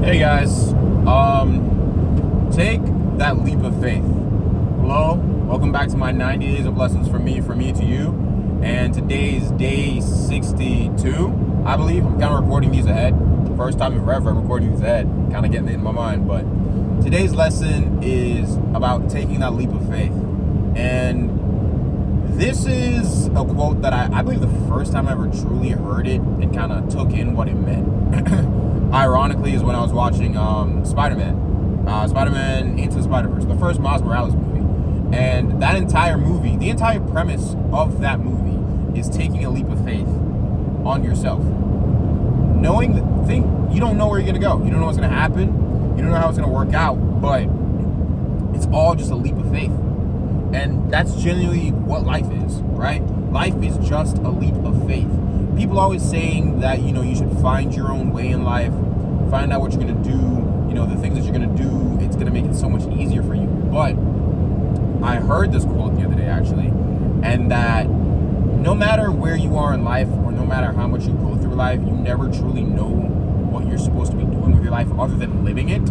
Hey guys, take that leap of faith. Hello, welcome back to my 90 days of lessons from me to you. And today's day 62, I believe. I'm kind of recording these ahead. First time ever I'm recording these ahead, kind of getting it in my mind. But today's lesson is about taking that leap of faith. And this is a quote that I believe the first time I ever truly heard it and kind of took in what it meant. Ironically, is when I was watching Spider-Man Into the Spider-Verse, the first Miles Morales movie. And that entire movie, the entire premise of that movie is taking a leap of faith on yourself. Knowing you don't know where you're going to go. You don't know what's going to happen. You don't know how it's going to work out. But it's all just a leap of faith. And that's genuinely what life is, right? Life is just a leap of faith. People always saying that, you should find your own way in life, find out what you're going to do, the things that you're going to do, it's going to make it so much easier for you. But I heard this quote the other day, actually, and that no matter where you are in life or no matter how much you go through life, you never truly know what you're supposed to be doing with your life other than living it,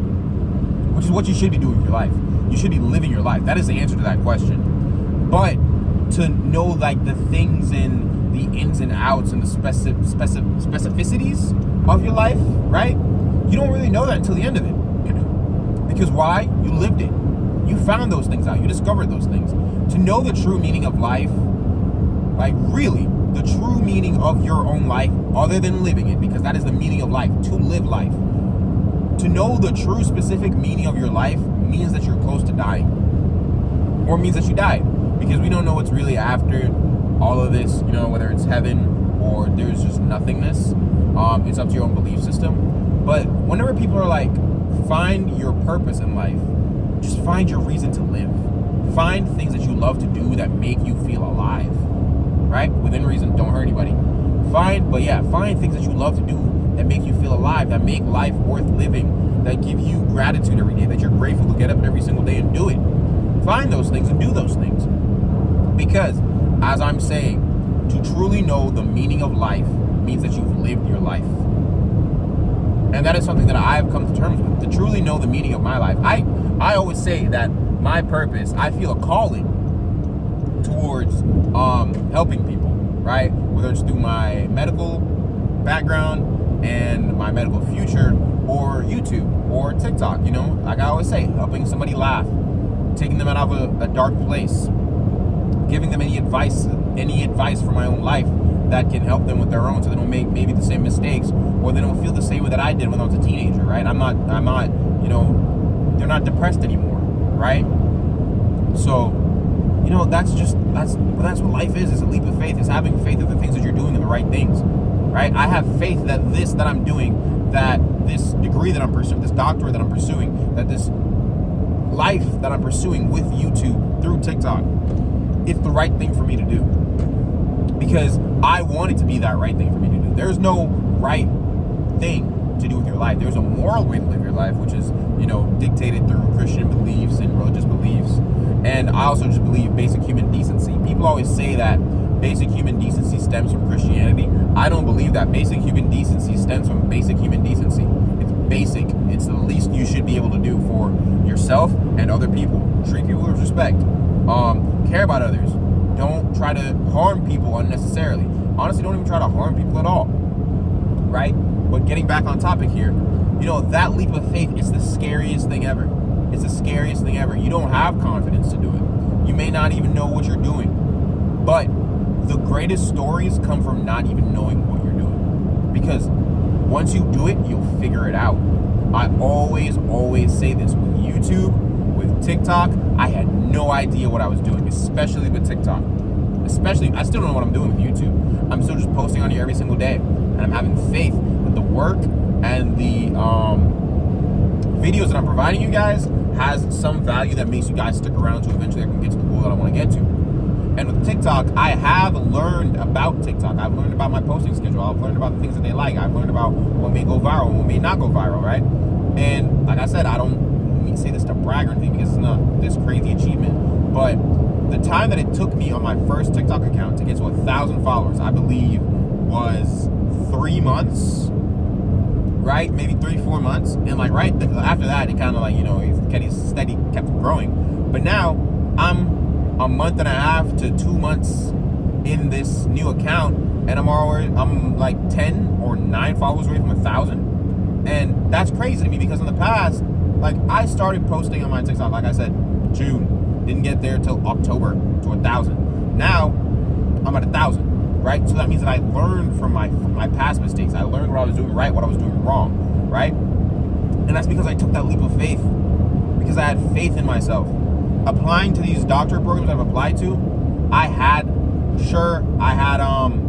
which is what you should be doing with your life. You should be living your life. That is the answer to that question. But to know, like, the things in the ins and outs and the specificities of your life, right? You don't really know that until the end of it. Because why? You lived it. You found those things out. You discovered those things. To know the true meaning of life, like really, the true meaning of your own life, other than living it, because that is the meaning of life, to live life. To know the true specific meaning of your life means that you're close to dying. Or means that you died. Because we don't know what's really after all of this, whether it's heaven or there's just nothingness. It's up to your own belief system. But whenever people are like, find your purpose in life, just find your reason to live. Find things that you love to do that make you feel alive, right? Within reason, don't hurt anybody. Find things that you love to do that make you feel alive, that make life worth living, that give you gratitude every day, that you're grateful to get up every single day and do it. Find those things and do those things. Because, as I'm saying, to truly know the meaning of life means that you've lived your life. And that is something that I have come to terms with. To truly know the meaning of my life. I always say that my purpose, I feel a calling towards helping people, right? Whether it's through my medical background and my medical future, or YouTube, or TikTok, like I always say, helping somebody laugh, taking them out of a dark place, giving them any advice for my own life that can help them with their own, so they don't make maybe the same mistakes, or they don't feel the same way that I did when I was a teenager, right? I'm not, they're not depressed anymore, right? So, that's what life is. It's a leap of faith. It's having faith that the things that you're doing are the right things, right? I have faith that this that I'm doing, that this degree that I'm pursuing, this doctorate that I'm pursuing, that this life that I'm pursuing with YouTube through TikTok, it's the right thing for me to do. Because I want it to be that right thing for me to do. There's no right thing to do with your life. There's a moral way to live your life, which is, dictated through Christian beliefs and religious beliefs. And I also just believe basic human decency. People always say that basic human decency stems from Christianity. I don't believe that basic human decency stems from basic human decency. It's basic. It's the least you should be able to do for yourself and other people. Treat people with respect. Care about others. Don't try to harm people unnecessarily. Honestly, don't even try to harm people at all, right? But getting back on topic here, that leap of faith is the scariest thing ever. It's the scariest thing ever. You don't have confidence to do it. You may not even know what you're doing. But the greatest stories come from not even knowing what you're doing. Because once you do it, you'll figure it out. I always say this with YouTube, with TikTok. I had no idea what I was doing, especially with TikTok. I still don't know what I'm doing with YouTube. I'm still just posting on here every single day. And I'm having faith that the work and the videos that I'm providing you guys has some value that makes you guys stick around to eventually I can get to the goal that I want to get to. And with TikTok, I have learned about TikTok. I've learned about my posting schedule. I've learned about the things that they like. I've learned about what may go viral and what may not go viral, right? And like I said, I don't say this to brag or anything because it's not this crazy achievement. But the time that it took me on my first TikTok account to get to 1,000 followers, I believe was 3 months. right? Maybe 3-4 months, and like right after that, it kind of like, you know, Kenny's steady kept growing. But now I'm a month and a half to 2 months in this new account, and I'm like 10 or 9 followers away from 1,000, and that's crazy to me because in the past, like I started posting on my TikTok, like I said, June, didn't get there till October to 1,000. Now I'm at 1,000, right? So that means that I learned from my past mistakes. I learned what I was doing right, what I was doing wrong, right? And that's because I took that leap of faith, because I had faith in myself. Applying to these doctorate programs I've applied to, I had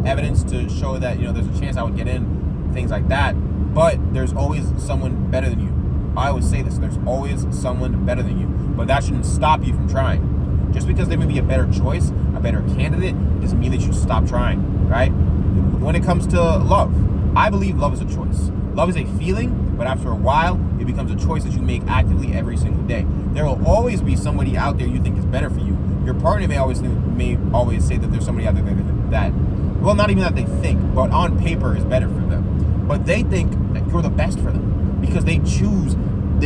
evidence to show that, you know, there's a chance I would get in, things like that. But there's always someone better than you. I always say this, there's always someone better than you. But that shouldn't stop you from trying. Just because there may be a better choice, a better candidate, doesn't mean that you stop trying, right? When it comes to love, I believe love is a choice. Love is a feeling, but after a while, it becomes a choice that you make actively every single day. There will always be somebody out there you think is better for you. Your partner may always say that there's somebody out there that, well, not even that they think, but on paper is better for them. But they think that you're the best for them because they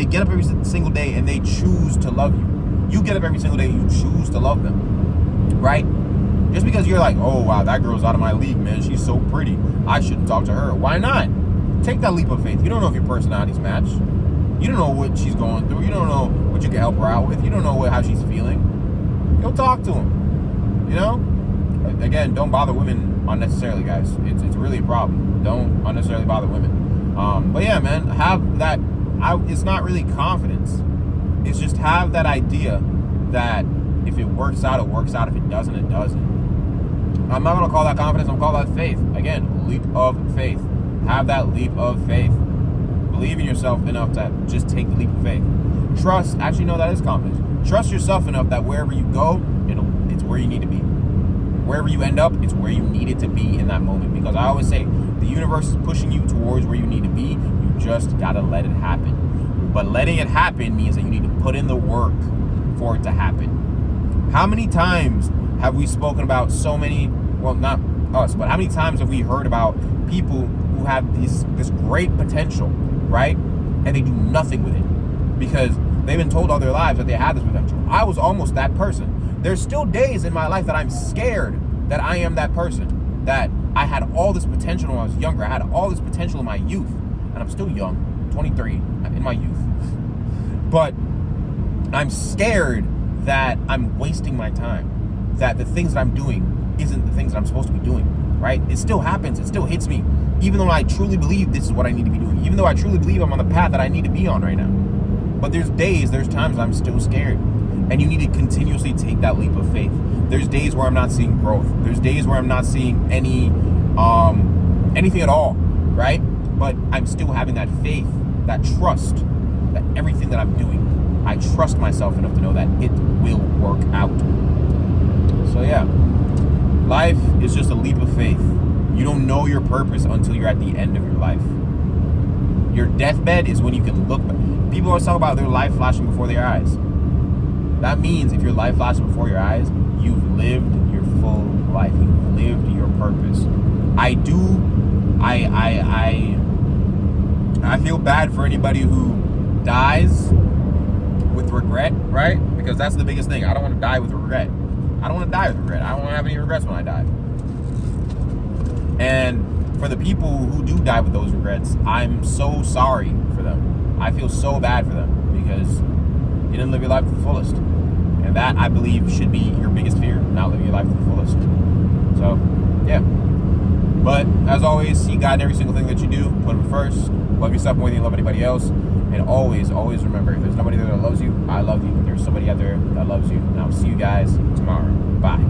get up every single day and they choose to love you. You get up every single day and you choose to love them, right? Just because you're like, oh, wow, that girl's out of my league, man. She's so pretty. I shouldn't talk to her. Why not? Take that leap of faith. You don't know if your personalities match. You don't know what she's going through. You don't know what you can help her out with. You don't know how she's feeling. Go talk to him. You know? Again, don't bother women unnecessarily, guys. It's really a problem. Don't unnecessarily bother women. But yeah, man, have that. It's not really confidence. It's just have that idea that if it works out, it works out. If it doesn't, it doesn't. I'm not going to call that confidence. I'm going to call that faith. Again, leap of faith. Have that leap of faith. Believe in yourself enough to just take the leap of faith. Trust. Actually, no, that is confidence. Trust yourself enough that wherever you go, it's where you need to be. Wherever you end up, it's where you need it to be in that moment. Because I always say, the universe is pushing you towards where you need to be. You just got to let it happen. But letting it happen means that you need to put in the work for it to happen. How many times have we spoken about so many, well, not us, but how many times have we heard about people who have this great potential, right? And they do nothing with it because they've been told all their lives that they have this potential. I was almost that person. There's still days in my life that I'm scared that I am that person, that I had all this potential when I was younger. I had all this potential in my youth, and I'm still young, 23, in my youth. But I'm scared that I'm wasting my time, that the things that I'm doing isn't the things that I'm supposed to be doing, right? It still happens. It still hits me, even though I truly believe this is what I need to be doing, even though I truly believe I'm on the path that I need to be on right now. But there's times I'm still scared, and you need to continuously take that leap of faith. There's days where I'm not seeing growth. There's days where I'm not seeing anything at all, right? But I'm still having that faith, that trust, that everything that I'm doing, I trust myself enough to know that it will work out. So yeah, life is just a leap of faith. You don't know your purpose until you're at the end of your life. Your deathbed is when you can look back. People always talk about their life flashing before their eyes. That means if your life flashes before your eyes, you've lived your full life. You've lived your purpose. I feel bad for anybody who dies with regret, right? Because that's the biggest thing. I don't want to die with regret. I don't want to die with regret. I don't want to have any regrets when I die. And for the people who do die with those regrets, I'm so sorry for them. I feel so bad for them because you didn't live your life to the fullest. And that, I believe, should be your biggest fear, not living your life to the fullest. So, yeah. But, as always, see God in every single thing that you do. Put Him first. Love yourself more than you love anybody else. And always, always remember, if there's nobody there that loves you, I love you. There's somebody out there that loves you. And I'll see you guys tomorrow. Bye.